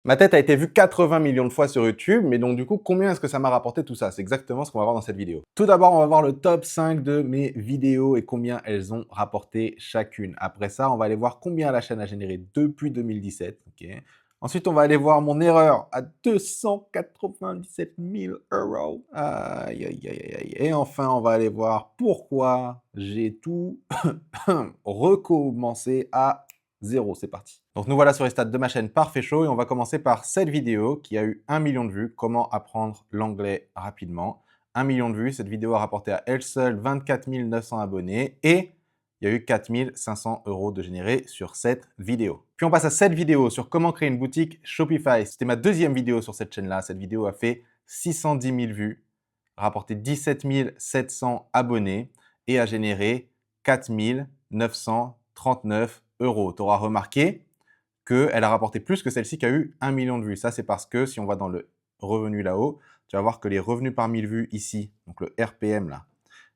Ma tête a été vue 80 millions de fois sur YouTube, mais donc du coup, combien est-ce que ça m'a rapporté tout ça? C'est exactement ce qu'on va voir dans cette vidéo. Tout d'abord, on va voir le top 5 de mes vidéos et combien elles ont rapporté chacune. Après ça, on va aller voir combien la chaîne a généré depuis 2017. Ok. Ensuite, on va aller voir mon erreur à 297 000 euros. Aïe, aïe, aïe, aïe, aïe. Et enfin, on va aller voir pourquoi j'ai tout recommencé à zéro. C'est parti. Donc nous voilà sur les stats de ma chaîne Parfait Show et on va commencer par cette vidéo qui a eu 1 million de vues, comment apprendre l'anglais rapidement. 1 million de vues, cette vidéo a rapporté à elle seule 24 900 abonnés et il y a eu 4 500 euros de générés sur cette vidéo. Puis on passe à cette vidéo sur comment créer une boutique Shopify. C'était ma deuxième vidéo sur cette chaîne-là. Cette vidéo a fait 610 000 vues, rapporté 17 700 abonnés et a généré 4 939 euros. Tu auras remarqué qu'elle a rapporté plus que celle-ci qui a eu 1 million de vues. Ça, c'est parce que si on va dans le revenu là-haut, tu vas voir que les revenus par 1000 vues ici, donc le RPM là,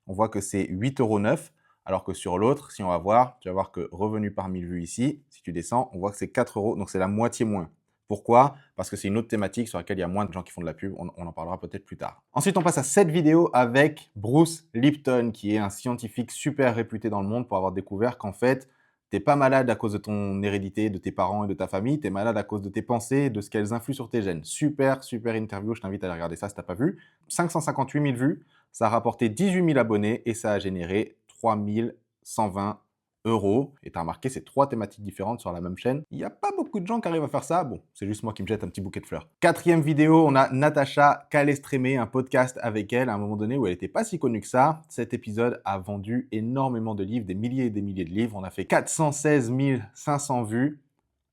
on voit que c'est 8,9 €, alors que sur l'autre, si on va voir, tu vas voir que revenu par 1000 vues ici, si tu descends, on voit que c'est 4 €, donc c'est la moitié moins. Pourquoi? Parce que c'est une autre thématique sur laquelle il y a moins de gens qui font de la pub, on en parlera peut-être plus tard. Ensuite, on passe à cette vidéo avec Bruce Lipton, qui est un scientifique super réputé dans le monde pour avoir découvert qu'en fait, t'es pas malade à cause de ton hérédité, de tes parents et de ta famille, t'es malade à cause de tes pensées et de ce qu'elles influent sur tes gènes. Super, super interview, je t'invite à aller regarder ça si t'as pas vu. 558 000 vues, ça a rapporté 18 000 abonnés et ça a généré 3 120 euros. Et tu as remarqué, c'est 3 thématiques différentes sur la même chaîne. Il n'y a pas beaucoup de gens qui arrivent à faire ça. Bon, c'est juste moi qui me jette un petit bouquet de fleurs. Quatrième vidéo, on a Natacha Calestrémé, un podcast avec elle à un moment donné où elle n'était pas si connue que ça. Cet épisode a vendu énormément de livres, des milliers et des milliers de livres. On a fait 416 500 vues.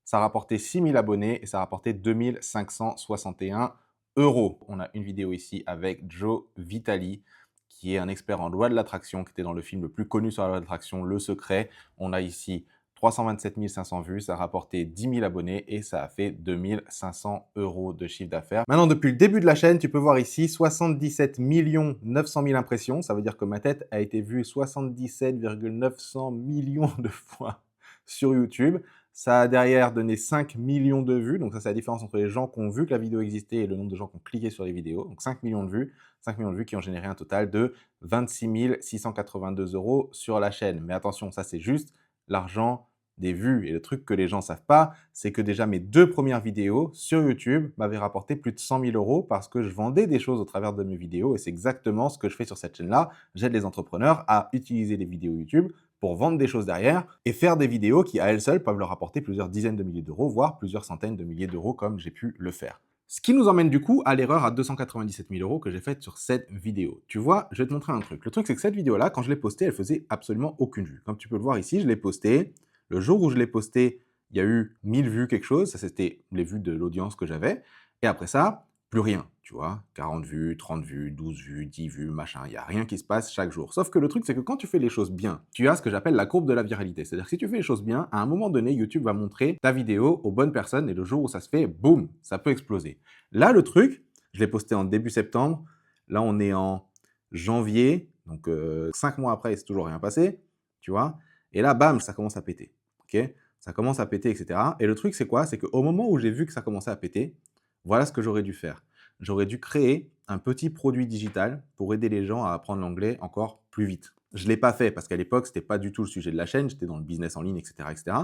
Ça a rapporté 6 000 abonnés et ça a rapporté 2 561 euros. On a une vidéo ici avec Joe Vitali, qui est un expert en loi de l'attraction, qui était dans le film le plus connu sur la loi de l'attraction, Le Secret. On a ici 327 500 vues, ça a rapporté 10 000 abonnés et ça a fait 2 500 euros de chiffre d'affaires. Maintenant, depuis le début de la chaîne, tu peux voir ici 77 900 000 impressions. Ça veut dire que ma tête a été vue 77,900 millions de fois sur YouTube. Ça a derrière donné 5 millions de vues. Donc ça, c'est la différence entre les gens qui ont vu que la vidéo existait et le nombre de gens qui ont cliqué sur les vidéos. Donc 5 millions de vues. 5 millions de vues qui ont généré un total de 26 682 euros sur la chaîne. Mais attention, ça c'est juste l'argent des vues. Et le truc que les gens ne savent pas, c'est que déjà mes 2 premières vidéos sur YouTube m'avaient rapporté plus de 100 000 euros parce que je vendais des choses au travers de mes vidéos. Et c'est exactement ce que je fais sur cette chaîne-là. J'aide les entrepreneurs à utiliser les vidéos YouTube pour vendre des choses derrière et faire des vidéos qui, à elles seules, peuvent leur rapporter plusieurs dizaines de milliers d'euros, voire plusieurs centaines de milliers d'euros comme j'ai pu le faire. Ce qui nous emmène du coup à l'erreur à 297 000 euros que j'ai faite sur cette vidéo. Tu vois, je vais te montrer un truc. Le truc, c'est que cette vidéo-là, quand je l'ai postée, elle faisait absolument aucune vue. Comme tu peux le voir ici, je l'ai postée. Le jour où je l'ai postée, il y a eu 1000 vues, quelque chose. Ça, c'était les vues de l'audience que j'avais. Et après ça, plus rien, tu vois, 40 vues, 30 vues, 12 vues, 10 vues, machin, il n'y a rien qui se passe chaque jour. Sauf que le truc, c'est que quand tu fais les choses bien, tu as ce que j'appelle la courbe de la viralité. C'est-à-dire que si tu fais les choses bien, à un moment donné, YouTube va montrer ta vidéo aux bonnes personnes et le jour où ça se fait, boum, ça peut exploser. Là, le truc, je l'ai posté en début septembre, là on est en janvier, donc 5 mois après, il s'est toujours rien passé, tu vois, et là, bam, ça commence à péter, ok? Ça commence à péter, etc. Et le truc, c'est quoi? C'est qu'au moment où j'ai vu que ça commençait à péter, voilà ce que j'aurais dû faire. J'aurais dû créer un petit produit digital pour aider les gens à apprendre l'anglais encore plus vite. Je ne l'ai pas fait parce qu'à l'époque, ce n'était pas du tout le sujet de la chaîne, j'étais dans le business en ligne, etc. etc.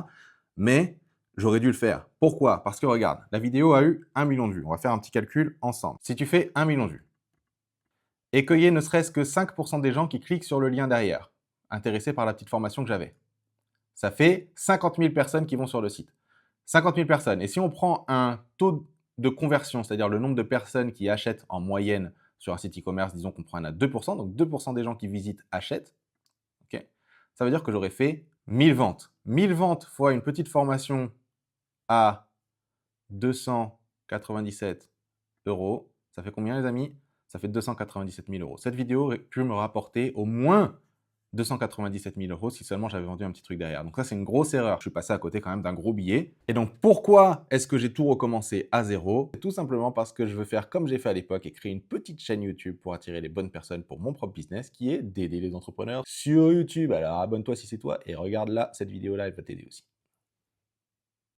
Mais j'aurais dû le faire. Pourquoi? Parce que regarde, la vidéo a eu 1 million de vues. On va faire un petit calcul ensemble. Si tu fais 1 million de vues et qu'il y ait ne serait-ce que 5% des gens qui cliquent sur le lien derrière, intéressés par la petite formation que j'avais, ça fait 50 000 personnes qui vont sur le site. 50 000 personnes. Et si on prend un taux de conversion, c'est-à-dire le nombre de personnes qui achètent en moyenne sur un site e-commerce, disons qu'on prend un à 2%, donc 2% des gens qui visitent achètent, okay, ça veut dire que j'aurais fait 1000 ventes. 1000 ventes fois une petite formation à 297 euros. Ça fait combien, les amis? Ça fait 297 000 euros. Cette vidéo aurait pu me rapporter au moins 297 000 euros si seulement j'avais vendu un petit truc derrière. Donc ça, c'est une grosse erreur. Je suis passé à côté quand même d'un gros billet. Et donc, pourquoi est-ce que j'ai tout recommencé à zéro? C'est tout simplement parce que je veux faire comme j'ai fait à l'époque et créer une petite chaîne YouTube pour attirer les bonnes personnes pour mon propre business, qui est d'aider les entrepreneurs sur YouTube. Alors, abonne-toi si c'est toi et regarde là, cette vidéo-là, elle va t'aider aussi.